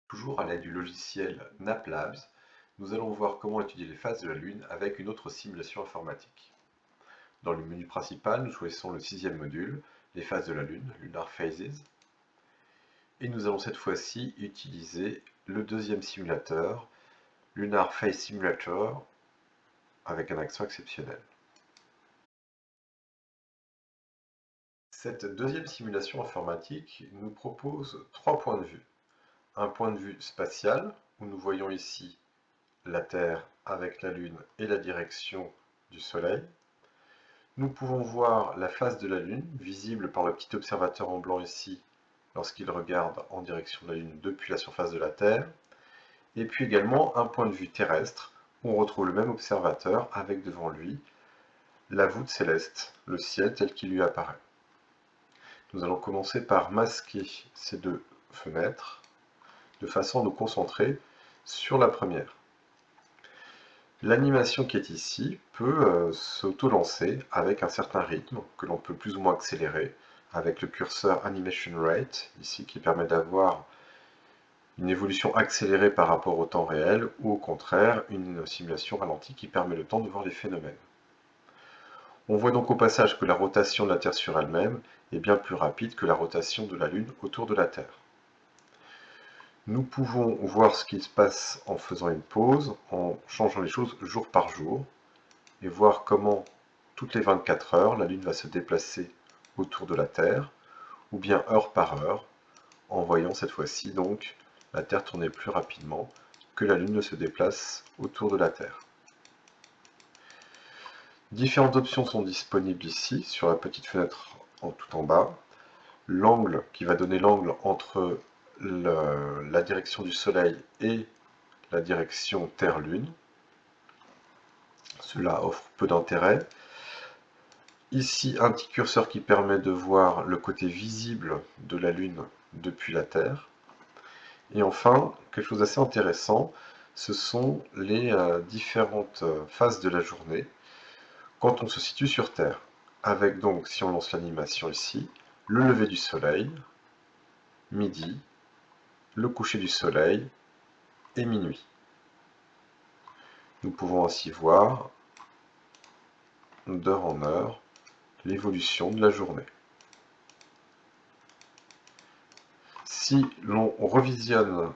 Toujours à l'aide du logiciel NapLabs, nous allons voir comment étudier les phases de la Lune avec une autre simulation informatique. Dans le menu principal, nous choisissons le sixième module, les phases de la Lune, Lunar Phases, et nous allons cette fois-ci utiliser le deuxième simulateur, Lunar Phase Simulator, avec un accent exceptionnel. Cette deuxième simulation informatique nous propose trois points de vue. Un point de vue spatial, où nous voyons ici la Terre avec la Lune et la direction du Soleil. Nous pouvons voir la face de la Lune, visible par le petit observateur en blanc ici, lorsqu'il regarde en direction de la Lune depuis la surface de la Terre. Et puis également un point de vue terrestre, où on retrouve le même observateur avec devant lui la voûte céleste, le ciel tel qu'il lui apparaît. Nous allons commencer par masquer ces deux fenêtres, de façon à nous concentrer sur la première. L'animation qui est ici peut s'auto-lancer avec un certain rythme que l'on peut plus ou moins accélérer avec le curseur Animation Rate ici qui permet d'avoir une évolution accélérée par rapport au temps réel ou au contraire une simulation ralentie qui permet le temps de voir les phénomènes. On voit donc au passage que la rotation de la Terre sur elle-même est bien plus rapide que la rotation de la Lune autour de la Terre. Nous pouvons voir ce qui se passe en faisant une pause, en changeant les choses jour par jour, et voir comment, toutes les 24 heures, la Lune va se déplacer autour de la Terre, ou bien heure par heure, en voyant cette fois-ci donc la Terre tourner plus rapidement que la Lune ne se déplace autour de la Terre. Différentes options sont disponibles ici, sur la petite fenêtre tout en bas. L'angle qui va donner l'angle entre la direction du Soleil et la direction Terre-Lune. Cela offre peu d'intérêt. Ici, un petit curseur qui permet de voir le côté visible de la Lune depuis la Terre. Et enfin, quelque chose d'assez intéressant, ce sont les différentes phases de la journée quand on se situe sur Terre. Avec donc, si on lance l'animation ici, le lever du soleil, midi, le coucher du soleil et minuit. Nous pouvons ainsi voir, d'heure en heure, l'évolution de la journée. Si l'on revisionne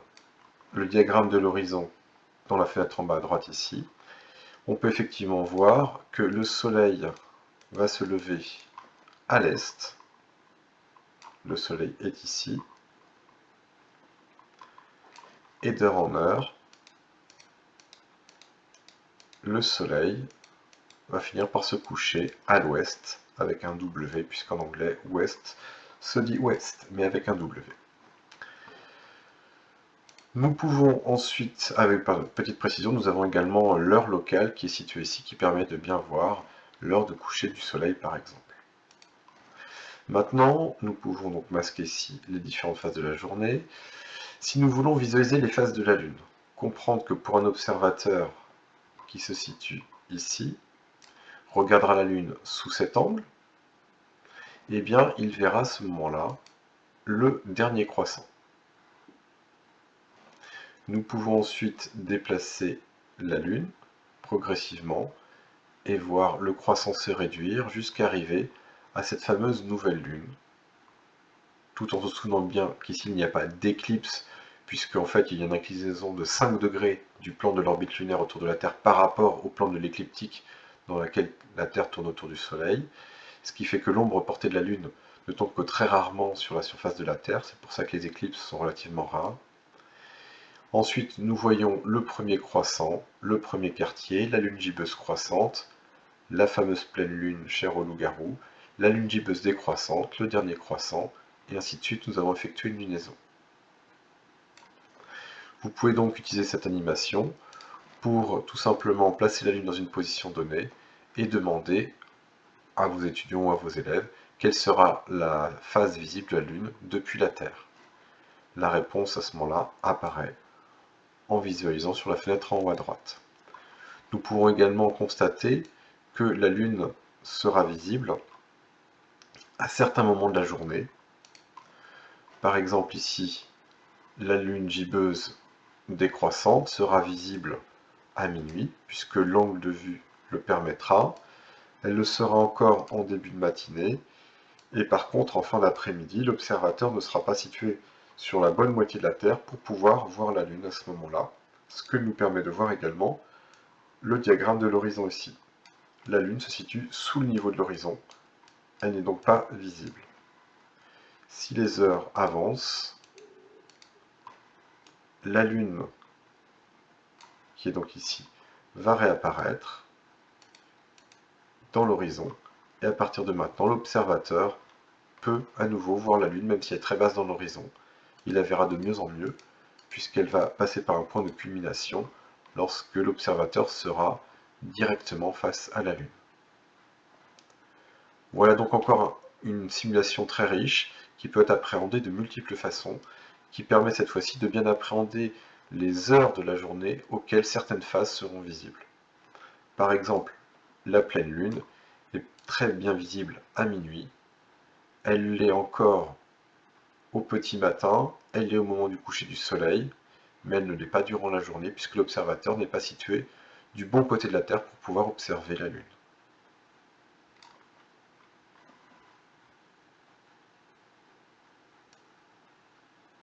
le diagramme de l'horizon dans la fenêtre en bas à droite ici, on peut effectivement voir que le soleil va se lever à l'est. Le soleil est ici. Et d'heure en heure, le soleil va finir par se coucher à l'ouest avec un W, puisqu'en anglais, ouest se dit ouest, mais avec un W. Nous pouvons ensuite, avec petite précision, nous avons également l'heure locale qui est située ici, qui permet de bien voir l'heure de coucher du soleil par exemple. Maintenant, nous pouvons donc masquer ici les différentes phases de la journée. Si nous voulons visualiser les phases de la Lune, comprendre que pour un observateur qui se situe ici, regardera la Lune sous cet angle, eh bien il verra à ce moment-là le dernier croissant. Nous pouvons ensuite déplacer la Lune progressivement et voir le croissant se réduire jusqu'à arriver à cette fameuse nouvelle Lune, tout en se souvenant bien qu'ici il n'y a pas d'éclipse, puisque en fait il y a une inclinaison de 5 degrés du plan de l'orbite lunaire autour de la Terre par rapport au plan de l'écliptique dans laquelle la Terre tourne autour du Soleil, ce qui fait que l'ombre portée de la Lune ne tombe que très rarement sur la surface de la Terre, c'est pour ça que les éclipses sont relativement rares. Ensuite, nous voyons le premier croissant, le premier quartier, la lune gibbeuse croissante, la fameuse pleine lune chère au loup-garou, la lune gibbeuse décroissante, le dernier croissant, et ainsi de suite, nous avons effectué une lunaison. Vous pouvez donc utiliser cette animation pour tout simplement placer la Lune dans une position donnée et demander à vos étudiants ou à vos élèves quelle sera la phase visible de la Lune depuis la Terre. La réponse à ce moment-là apparaît en visualisant sur la fenêtre en haut à droite. Nous pouvons également constater que la Lune sera visible à certains moments de la journée. Par exemple ici, La lune gibbeuse décroissante sera visible à minuit, puisque l'angle de vue le permettra. Elle le sera encore en début de matinée, et par contre, en fin d'après-midi, l'observateur ne sera pas situé sur la bonne moitié de la Terre pour pouvoir voir la Lune à ce moment-là, ce que nous permet de voir également le diagramme de l'horizon ici. La Lune se situe sous le niveau de l'horizon, elle n'est donc pas visible. Si les heures avancent, la Lune, qui est donc ici, va réapparaître dans l'horizon, et à partir de maintenant, l'observateur peut à nouveau voir la Lune, même si elle est très basse dans l'horizon. Il la verra de mieux en mieux, puisqu'elle va passer par un point de culmination lorsque l'observateur sera directement face à la Lune. Voilà donc encore une simulation très riche qui peut être appréhendée de multiples façons, qui permet cette fois-ci de bien appréhender les heures de la journée auxquelles certaines phases seront visibles. Par exemple, la pleine lune est très bien visible à minuit, elle l'est encore au petit matin, elle l'est au moment du coucher du soleil, mais elle ne l'est pas durant la journée puisque l'observateur n'est pas situé du bon côté de la Terre pour pouvoir observer la Lune.